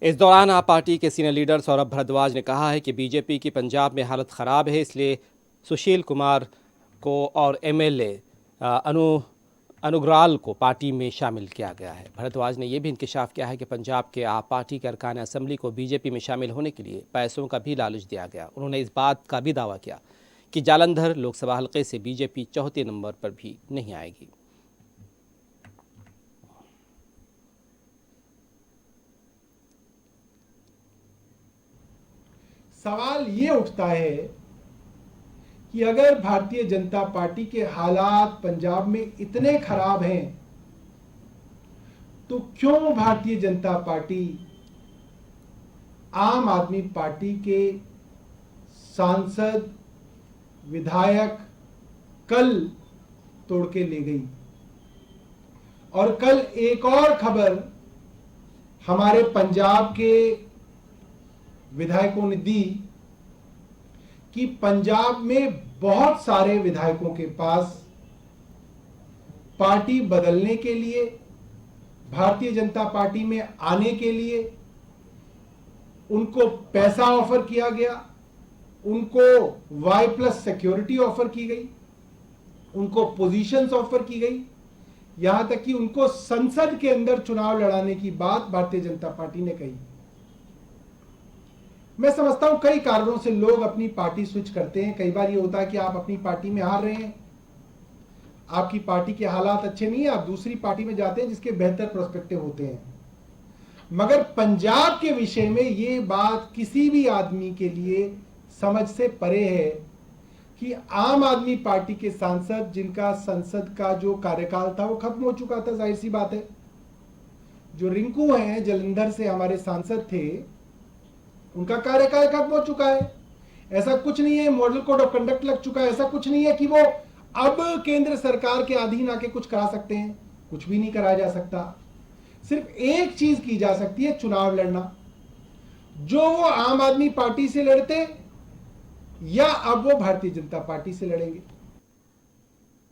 इस दौरान आप पार्टी के सीनियर लीडर सौरभ भारद्वाज ने कहा है कि बीजेपी की पंजाब में हालत ख़राब है, इसलिए सुशील कुमार को और एमएलए अनुग्राल को पार्टी में शामिल किया गया है। भारद्वाज ने यह भी इंकशाफ किया है कि पंजाब के आप पार्टी के अरकान असम्बली को बीजेपी में शामिल होने के लिए पैसों का भी लालच दिया गया। उन्होंने इस बात का भी दावा किया कि जालंधर लोकसभा हल्के से बीजेपी चौथे नंबर पर भी नहीं आएगी। सवाल ये उठता है कि अगर भारतीय जनता पार्टी के हालात पंजाब में इतने खराब हैं तो क्यों भारतीय जनता पार्टी आम आदमी पार्टी के सांसद विधायक कल तोड़ के ले गई। और कल एक और खबर हमारे पंजाब के विधायकों ने दी कि पंजाब में बहुत सारे विधायकों के पास पार्टी बदलने के लिए, भारतीय जनता पार्टी में आने के लिए उनको पैसा ऑफर किया गया, उनको Y+ सिक्योरिटी ऑफर की गई, उनको पोजीशंस ऑफर की गई, यहां तक कि उनको संसद के अंदर चुनाव लड़ाने की बात भारतीय जनता पार्टी ने कही। मैं समझता हूं कई कारणों से लोग अपनी पार्टी स्विच करते हैं। कई बार ये होता है कि आप अपनी पार्टी में हार रहे हैं, आपकी पार्टी के हालात अच्छे नहीं है, आप दूसरी पार्टी में जाते हैं जिसके बेहतर प्रोस्पेक्टिव होते हैं। मगर पंजाब के विषय में ये बात किसी भी आदमी के लिए समझ से परे है कि आम आदमी पार्टी के सांसद जिनका संसद का जो कार्यकाल था वो खत्म हो चुका था, जाहिर सी बात है। जो रिंकू हैं, जालंधर से हमारे सांसद थे, उनका कार्यकाल खत्म हो चुका है। ऐसा कुछ नहीं है मॉडल कोड ऑफ कंडक्ट लग चुका है, ऐसा कुछ नहीं है कि वो अब केंद्र सरकार के अधीन आके कुछ करा सकते हैं। कुछ भी नहीं कराया जा सकता। सिर्फ एक चीज की जा सकती है, चुनाव लड़ना। जो वो आम आदमी पार्टी से लड़ते या अब वो भारतीय जनता पार्टी से लड़ेंगे।